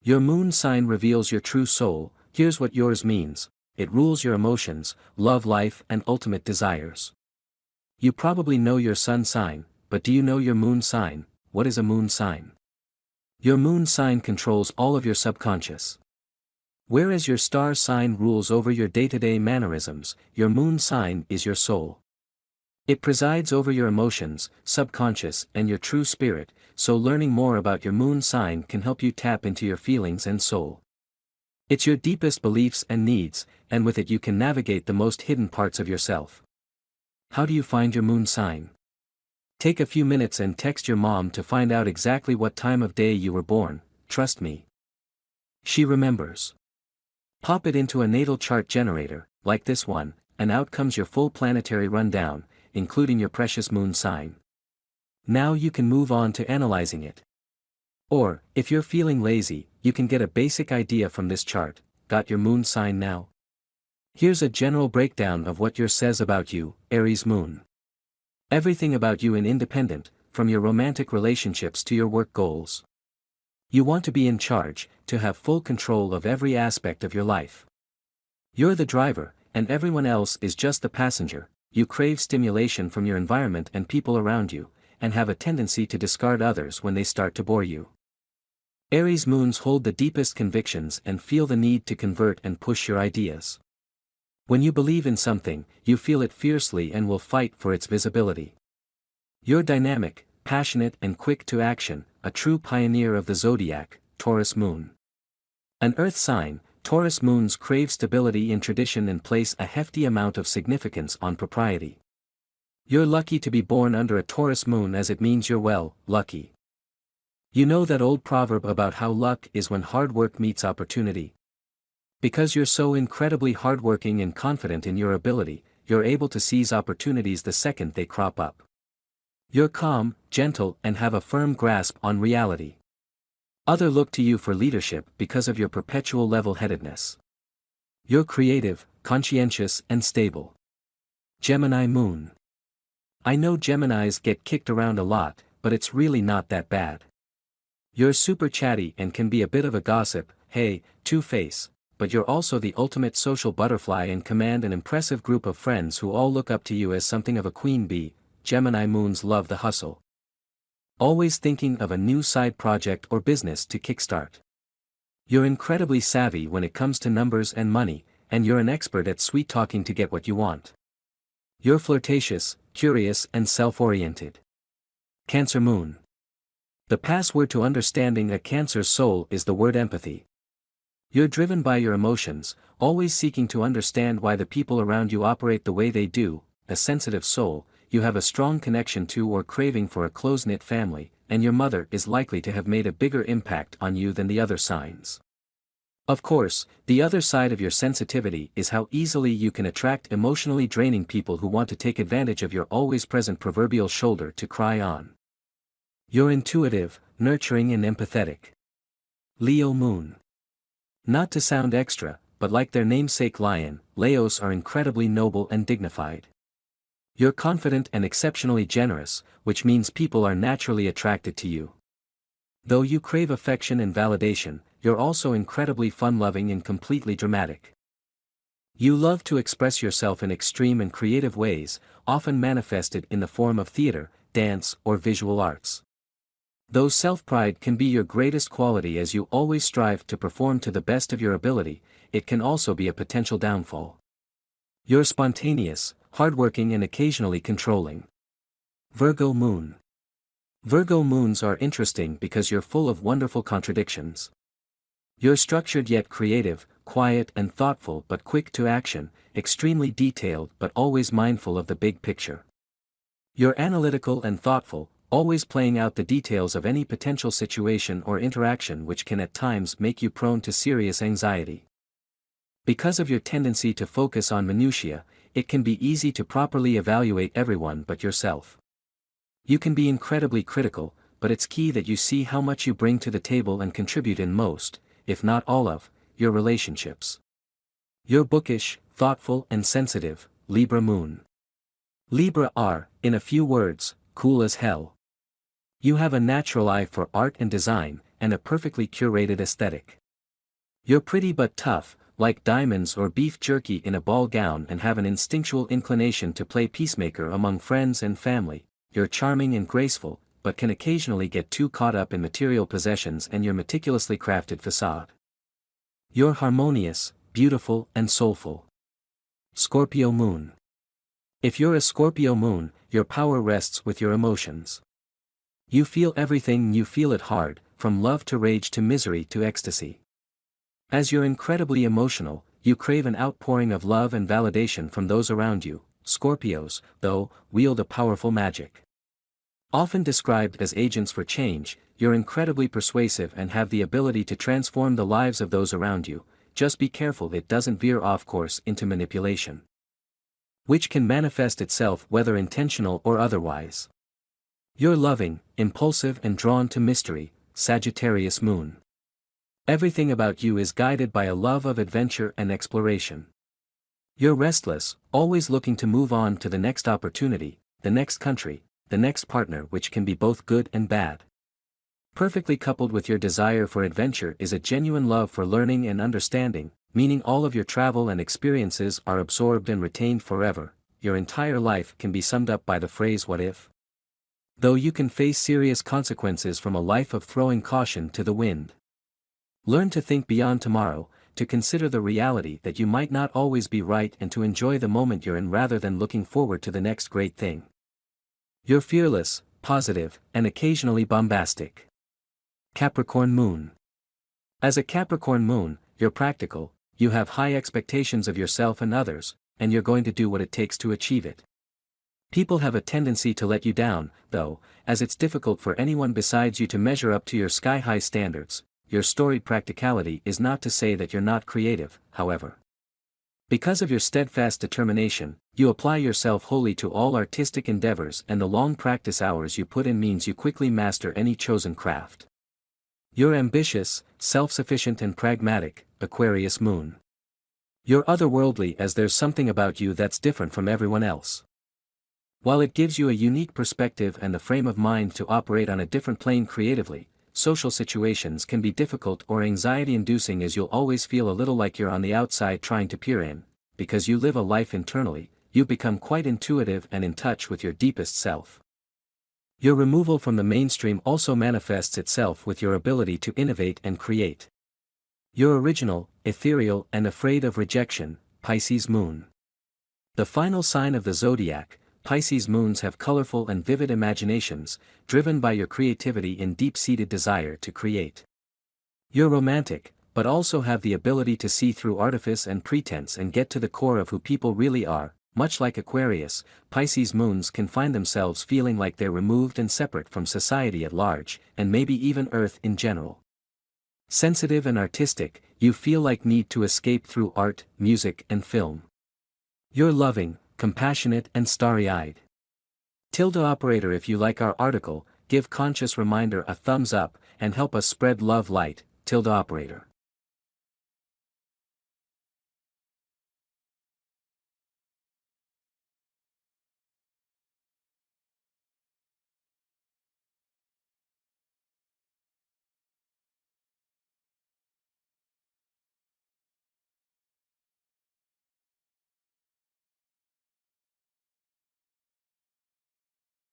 Your moon sign reveals your true soul. Here's what yours means. It rules your emotions, love life and ultimate desires. You probably know your sun sign, but do you know your moon sign? What is a moon sign? Your moon sign controls all of your subconscious. Whereas your star sign rules over your day-to-day mannerisms, your moon sign is your soul. It presides over your emotions, subconscious and your true spirit, so learning more about your moon sign can help you tap into your feelings and soul. It's your deepest beliefs and needs, and with it you can navigate the most hidden parts of yourself. How do you find your moon sign? Take a few minutes and text your mom to find out exactly what time of day you were born, trust me. She remembers. Pop it into a natal chart generator, like this one, and out comes your full planetary rundown, including your precious moon sign. Now you can move on to analyzing it. Or, if you're feeling lazy, you can get a basic idea from this chart. Got your moon sign now? Here's a general breakdown of what yours says about you, Aries moon. Everything about you is independent, from your romantic relationships to your work goals. You want to be in charge, to have full control of every aspect of your life. You're the driver, and everyone else is just the passenger. You crave stimulation from your environment and people around you, and have a tendency to discard others when they start to bore you. Aries moons hold the deepest convictions and feel the need to convert and push your ideas. When you believe in something, you feel it fiercely and will fight for its visibility. You're dynamic, passionate and quick to action, a true pioneer of the Zodiac, Taurus moon. An earth sign, Taurus moons crave stability in tradition and place a hefty amount of significance on propriety. You're lucky to be born under a Taurus moon as it means you're lucky. You know that old proverb about how luck is when hard work meets opportunity? Because you're so incredibly hardworking and confident in your ability, you're able to seize opportunities the second they crop up. You're calm, gentle and have a firm grasp on reality. Others look to you for leadership because of your perpetual level-headedness. You're creative, conscientious and stable. Gemini moon. I know Geminis get kicked around a lot, but it's really not that bad. You're super chatty and can be a bit of a gossip, hey, two-face, but you're also the ultimate social butterfly and command an impressive group of friends who all look up to you as something of a queen bee. Gemini moons love the hustle. Always thinking of a new side project or business to kickstart. You're incredibly savvy when it comes to numbers and money, and you're an expert at sweet-talking to get what you want. You're flirtatious, curious and self-oriented. Cancer moon. The password to understanding a Cancer's soul is the word empathy. You're driven by your emotions, always seeking to understand why the people around you operate the way they do. A sensitive soul, you have a strong connection to or craving for a close-knit family, and your mother is likely to have made a bigger impact on you than the other signs. Of course, the other side of your sensitivity is how easily you can attract emotionally draining people who want to take advantage of your always-present proverbial shoulder to cry on. You're intuitive, nurturing and empathetic. Leo moon. Not to sound extra, but like their namesake lion, Leos are incredibly noble and dignified. You're confident and exceptionally generous, which means people are naturally attracted to you. Though you crave affection and validation, you're also incredibly fun-loving and completely dramatic. You love to express yourself in extreme and creative ways, often manifested in the form of theater, dance, or visual arts. Though self-pride can be your greatest quality as you always strive to perform to the best of your ability, it can also be a potential downfall. You're spontaneous, hardworking and occasionally controlling. Virgo moon. Virgo moons are interesting because you're full of wonderful contradictions. You're structured yet creative, quiet and thoughtful but quick to action, extremely detailed but always mindful of the big picture. You're analytical and thoughtful, always playing out the details of any potential situation or interaction, which can at times make you prone to serious anxiety. Because of your tendency to focus on minutiae, it can be easy to properly evaluate everyone but yourself. You can be incredibly critical, but it's key that you see how much you bring to the table and contribute in most, if not all of, your relationships. You're bookish, thoughtful and sensitive, Libra moon. Libra are, in a few words, cool as hell. You have a natural eye for art and design, and a perfectly curated aesthetic. You're pretty but tough, like diamonds or beef jerky in a ball gown, and have an instinctual inclination to play peacemaker among friends and family. You're charming and graceful, but can occasionally get too caught up in material possessions and your meticulously crafted facade. You're harmonious, beautiful, and soulful. Scorpio Moon. If you're a Scorpio Moon, your power rests with your emotions. You feel everything, you feel it hard, from love to rage to misery to ecstasy. As you're incredibly emotional, you crave an outpouring of love and validation from those around you. Scorpios, though, wield a powerful magic. Often described as agents for change, you're incredibly persuasive and have the ability to transform the lives of those around you. Just be careful it doesn't veer off course into manipulation, which can manifest itself whether intentional or otherwise. You're loving, impulsive, and drawn to mystery. Sagittarius Moon. Everything about you is guided by a love of adventure and exploration. You're restless, always looking to move on to the next opportunity, the next country, the next partner, which can be both good and bad. Perfectly coupled with your desire for adventure is a genuine love for learning and understanding, meaning all of your travel and experiences are absorbed and retained forever. Your entire life can be summed up by the phrase "what if?" Though you can face serious consequences from a life of throwing caution to the wind. Learn to think beyond tomorrow, to consider the reality that you might not always be right, and to enjoy the moment you're in rather than looking forward to the next great thing. You're fearless, positive, and occasionally bombastic. Capricorn Moon. As a Capricorn Moon, you're practical, you have high expectations of yourself and others, and you're going to do what it takes to achieve it. People have a tendency to let you down, though, as it's difficult for anyone besides you to measure up to your sky-high standards. Your storied practicality is not to say that you're not creative, however. Because of your steadfast determination, you apply yourself wholly to all artistic endeavors, and the long practice hours you put in means you quickly master any chosen craft. You're ambitious, self-sufficient, and pragmatic. Aquarius Moon. You're otherworldly, as there's something about you that's different from everyone else. While it gives you a unique perspective and the frame of mind to operate on a different plane creatively, social situations can be difficult or anxiety-inducing, as you'll always feel a little like you're on the outside trying to peer in. Because you live a life internally, you become quite intuitive and in touch with your deepest self. Your removal from the mainstream also manifests itself with your ability to innovate and create. You're original, ethereal, and afraid of rejection. Pisces Moon. The final sign of the zodiac, Pisces moons have colorful and vivid imaginations, driven by your creativity and deep-seated desire to create. You're romantic, but also have the ability to see through artifice and pretense and get to the core of who people really are. Much like Aquarius, Pisces moons can find themselves feeling like they're removed and separate from society at large, and maybe even Earth in general. Sensitive and artistic, you feel like need to escape through art, music, and film. You're loving, compassionate, and starry-eyed. Operator, if you like our article, give conscious reminder a thumbs up, and help us spread love light. Operator.